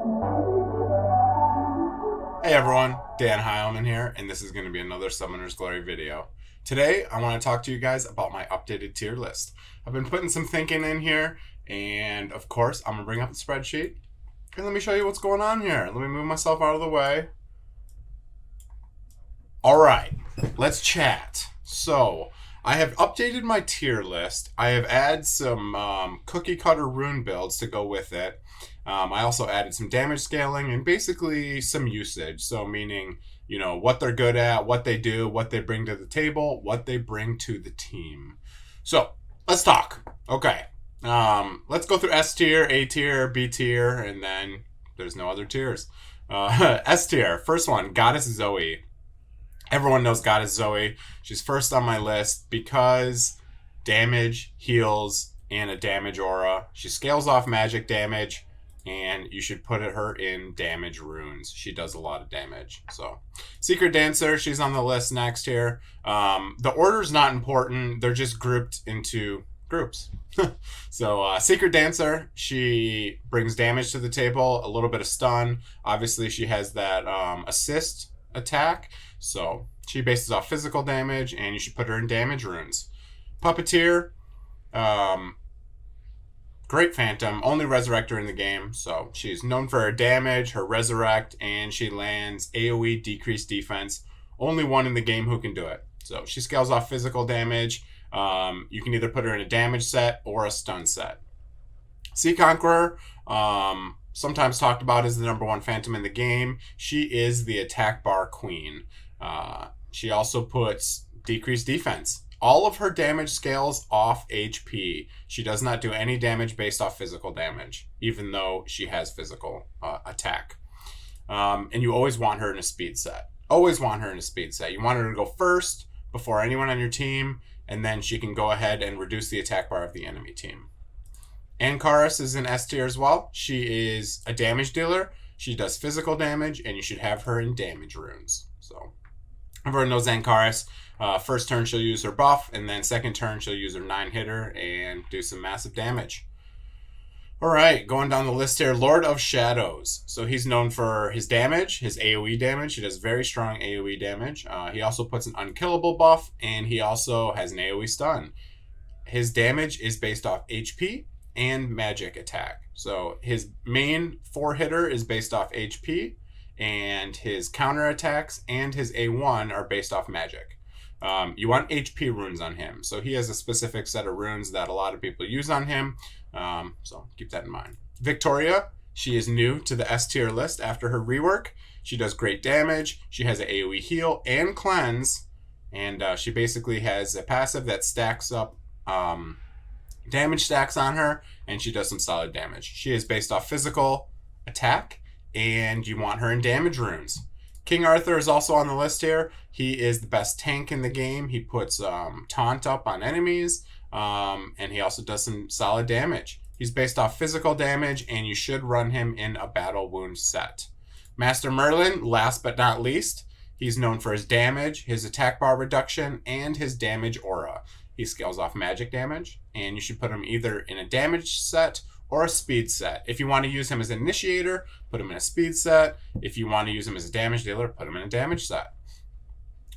Hey everyone, Dan Heilman here, and this is going to be another Summoner's Glory video. Today, I want to talk to you guys about my updated tier list. I've been putting some thinking in here, and of course, I'm going to bring up the spreadsheet, and let me show you what's going on here. Let me move myself out of the way. Alright, let's chat. So, I have updated my tier list. I have added some cookie cutter rune builds to go with it. I also added some damage scaling and basically some usage. So meaning, you know, what they're good at, what they do, what they bring to the table, what they bring to the team. So let's talk. Okay. Let's go through S tier, A tier, B tier, and then there's no other tiers. S tier. First one, Goddess Zoe. Everyone knows Goddess Zoe. She's first on my list because damage, heals, and a damage aura. She scales off magic damage, and you should put her in damage runes. She does a lot of damage. So, Secret Dancer, she's on the list next here. The order's not important. They're just grouped into groups. So, Secret Dancer, she brings damage to the table, a little bit of stun. Obviously, she has that assist attack. So, she bases off physical damage, and you should put her in damage runes. Puppeteer, great Phantom, only Resurrector in the game, so she's known for her damage, her Resurrect, and she lands AoE decreased defense. Only one in the game who can do it. So she scales off physical damage. You can either put her in a damage set or a stun set. Sea Conqueror, sometimes talked about as the number one Phantom in the game. She is the attack bar queen. She also puts decreased defense. All of her damage scales off HP. She does not do any damage based off physical damage, even though she has physical attack. And you always want her in a speed set. Always want her in a speed set. You want her to go first before anyone on your team, and then she can go ahead and reduce the attack bar of the enemy team. Ankaris is in S tier as well. She is a damage dealer. She does physical damage, and you should have her in damage runes. So, everyone knows Ankaris. First turn she'll use her buff, and then second turn she'll use her 9-hitter and do some massive damage. Alright, going down the list here, Lord of Shadows. So he's known for his damage, his AoE damage. He does very strong AoE damage. He also puts an unkillable buff, and he also has an AoE stun. His damage is based off HP and magic attack. So his main 4-hitter is based off HP, and his counter attacks and his A1 are based off magic. You want HP runes on him. So he has a specific set of runes that a lot of people use on him. So keep that in mind. Victoria, she is new to the S tier list after her rework. She does great damage. She has an AoE heal and cleanse. And she basically has a passive that stacks up damage stacks on her. And she does some solid damage. She is based off physical attack. And you want her in damage runes. King Arthur is also on the list here. He is the best tank in the game. He puts taunt up on enemies, and he also does some solid damage. He's based off physical damage, and you should run him in a battle wound set. Master Merlin, last but not least, he's known for his damage, his attack bar reduction, and his damage aura. He scales off magic damage, and you should put him either in a damage set or a speed set. If you want to use him as an initiator, put him in a speed set. If you want to use him as a damage dealer, put him in a damage set.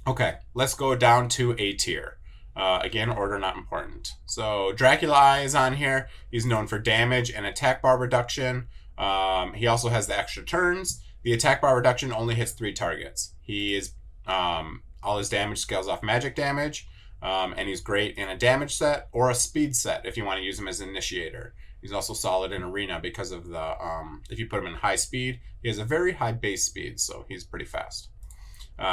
Okay, let's go down to A tier. Again, order not important. So Dracula Eye is on here. He's known for damage and attack bar reduction. He also has the extra turns. The attack bar reduction only hits 3 targets. He is all his damage scales off magic damage, and he's great in a damage set or a speed set if you want to use him as an initiator. He's also solid in arena because of the, if you put him in high speed, he has a very high base speed, so he's pretty fast.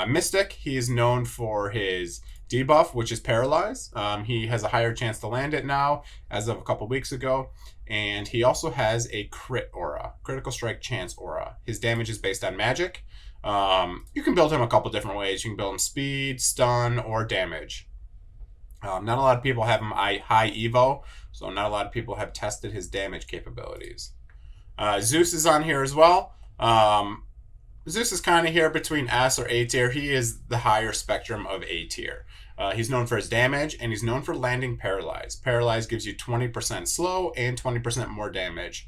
Mystic, he is known for his debuff, which is Paralyze. He has a higher chance to land it now, as of a couple weeks ago. And he also has a crit aura, critical strike chance aura. His damage is based on magic. You can build him a couple different ways. You can build him speed, stun, or damage. Not a lot of people have him high Evo, so not a lot of people have tested his damage capabilities. Zeus is on here as well. Zeus is kind of here between S or A tier. He is the higher spectrum of A tier. He's known for his damage, and he's known for landing Paralyze. Paralyze gives you 20% slow and 20% more damage.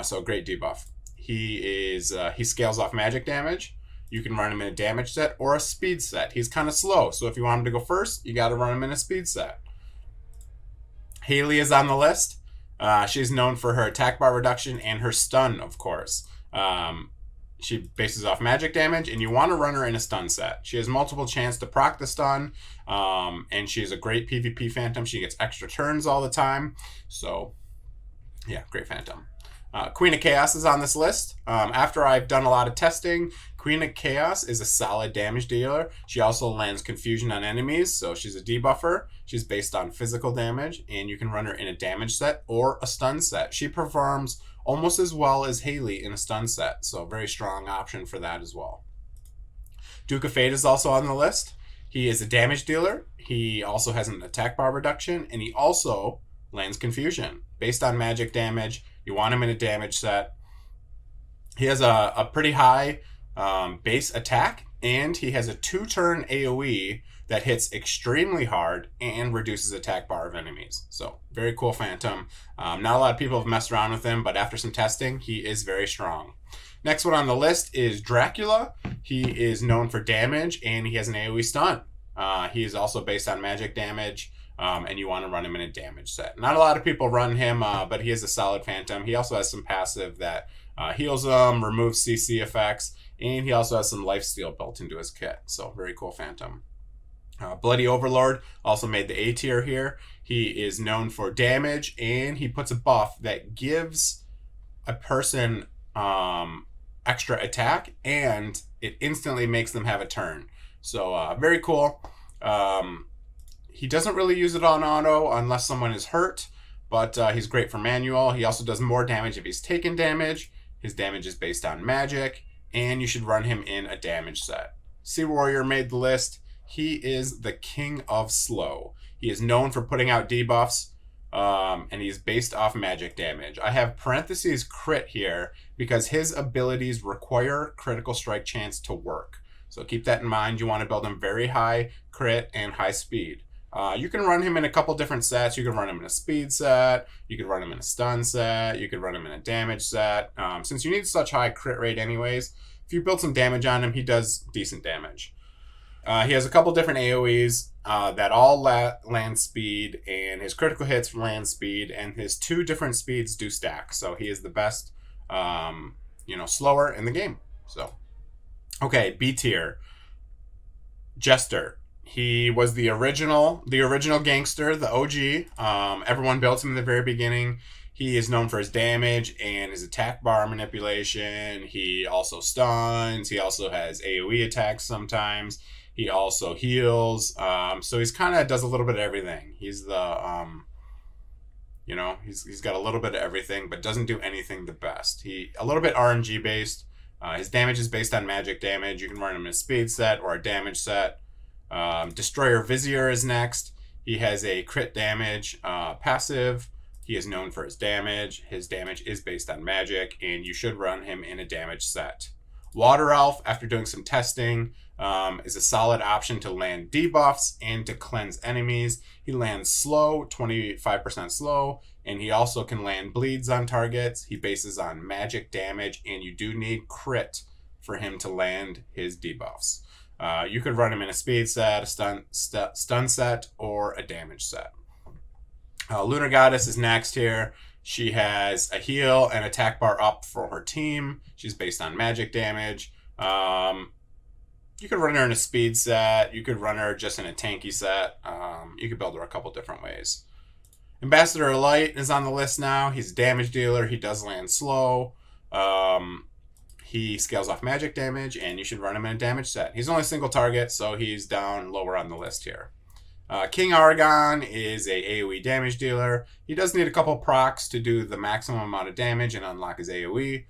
So great debuff. he scales off magic damage. You can run him in a damage set or a speed set. He's kind of slow, so if you want him to go first, you got to run him in a speed set. Haley is on the list. She's known for her attack bar reduction and her stun, of course. She bases off magic damage, and you want to run her in a stun set. She has multiple chances to proc the stun, and she's a great PvP phantom. She gets extra turns all the time. So, yeah, great phantom. Queen of Chaos is on this list. After I've done a lot of testing, Queen of Chaos is a solid damage dealer. She also lands confusion on enemies, so she's a debuffer. She's based on physical damage, and you can run her in a damage set or a stun set. She performs almost as well as Haley in a stun set, so very strong option for that as well. Duke of Fate is also on the list. He is a damage dealer. He also has an attack bar reduction, and he also lands confusion. Based on magic damage, you want him in a damage set. He has a pretty high base attack, and he has a 2-turn AoE that hits extremely hard and reduces attack bar of enemies. So, very cool phantom. Not a lot of people have messed around with him, but after some testing, he is very strong. Next one on the list is Dracula. He is known for damage, and he has an AoE stun. He is also based on magic damage, and you want to run him in a damage set. Not a lot of people run him, but he is a solid phantom. He also has some passive that heals them, removes CC effects, and he also has some lifesteal built into his kit. So, very cool phantom. Bloody Overlord also made the A tier here. He is known for damage, and he puts a buff that gives a person extra attack, and it instantly makes them have a turn. So very cool. He doesn't really use it on auto unless someone is hurt, but he's great for manual. He also does more damage if he's taken damage. His damage is based on magic, and you should run him in a damage set. Sea Warrior made the list. He is the king of slow. He is known for putting out debuffs, and he's based off magic damage. I have parentheses crit here because his abilities require critical strike chance to work. So keep that in mind. You want to build him very high crit and high speed. You can run him in a couple different sets. You can run him in a speed set. You could run him in a stun set. You could run him in a damage set. Since you need such high crit rate anyways, if you build some damage on him, he does decent damage. He has a couple different AoEs that all land speed, and his critical hits land speed, and his 2 different speeds do stack. So he is the best, slower in the game. So, okay, B tier. Jester. He was the original gangster, the OG. Everyone built him in the very beginning. He is known for his damage and his attack bar manipulation. He also stuns. He also has AoE attacks sometimes. He also heals. So he's kind of does a little bit of everything. He's the, he's got a little bit of everything, but doesn't do anything the best. A little bit RNG based. His damage is based on magic damage. You can run him in a speed set or a damage set. Destroyer Vizier is next. He has a crit damage passive. He is known for his damage. His damage is based on magic, and you should run him in a damage set. Water Elf, after doing some testing, is a solid option to land debuffs and to cleanse enemies. He lands slow, 25% slow, and he also can land bleeds on targets. He bases on magic damage, and you do need crit for him to land his debuffs. You could run him in a speed set, a stun set, or a damage set. Lunar Goddess is next here. She has a heal and attack bar up for her team. She's based on magic damage. You could run her in a speed set. You could run her just in a tanky set. You could build her a couple different ways. Ambassador Light is on the list now. He's a damage dealer. He does land slow. He scales off magic damage, and you should run him in a damage set. He's only a single target, so he's down lower on the list here. King Argon is a AoE damage dealer. He does need a couple procs to do the maximum amount of damage and unlock his AoE.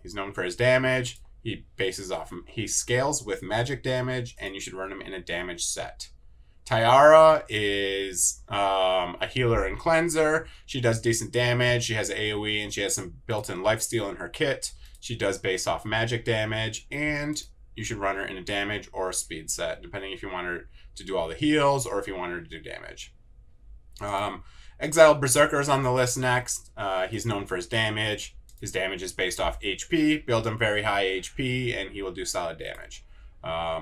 He's known for his damage. He scales with magic damage, and you should run him in a damage set. Tiara is a healer and cleanser. She does decent damage. She has AoE, and she has some built-in lifesteal in her kit. She does base off magic damage, and you should run her in a damage or a speed set, depending if you want her to do all the heals or if you want her to do damage. Exiled Berserker is on the list next. He's known for his damage. His damage is based off HP. Build him very high HP, and he will do solid damage. I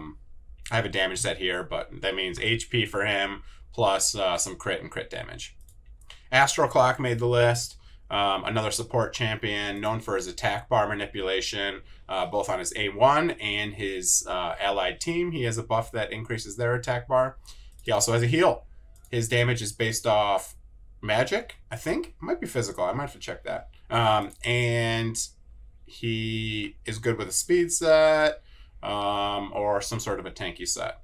have a damage set here, but that means HP for him, plus some crit and crit damage. Astral Clock made the list. Another support champion known for his attack bar manipulation, both on his A1 and his allied team. He has a buff that increases their attack bar. He also has a heal. His damage is based off magic, I think. It might be physical. I might have to check that. And he is good with a speed set or some sort of a tanky set.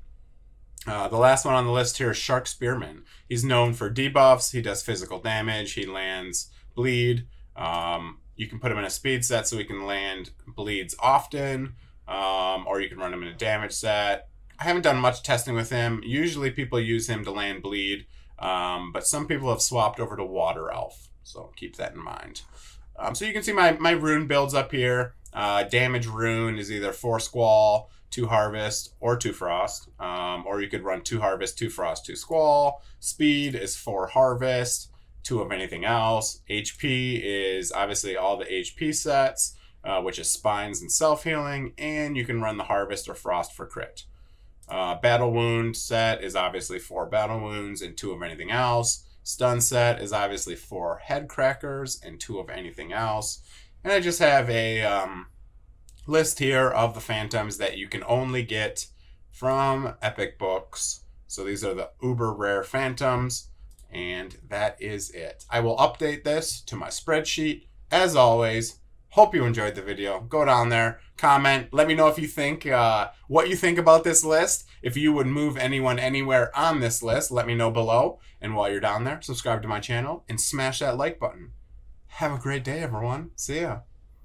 The last one on the list here is Shark Spearman. He's known for debuffs. He does physical damage. He lands bleed. You can put him in a speed set so he can land bleeds often, or you can run him in a damage set. I haven't done much testing with him. Usually people use him to land bleed, but some people have swapped over to Water Elf, so keep that in mind. So you can see my rune builds up here. Damage rune is either 4 Squall, 2 Harvest, or 2 Frost. Or you could run 2 Harvest, 2 Frost, 2 Squall. Speed is 4 Harvest, 2 of anything else. HP is obviously all the HP sets, which is Spines and Self-Healing. And you can run the Harvest or Frost for crit. Battle Wound set is obviously 4 Battle Wounds and 2 of anything else. Stun set is obviously 4 Head Crackers and 2 of anything else. And I just have a list here of the Phantoms that you can only get from Epic Books. So these are the uber rare Phantoms, and that is it. I will update this to my spreadsheet. As always, hope you enjoyed the video. Go down there, comment, let me know if you think, what you think about this list. If you would move anyone anywhere on this list, let me know below. And while you're down there, subscribe to my channel and smash that like button. Have a great day, everyone. See ya.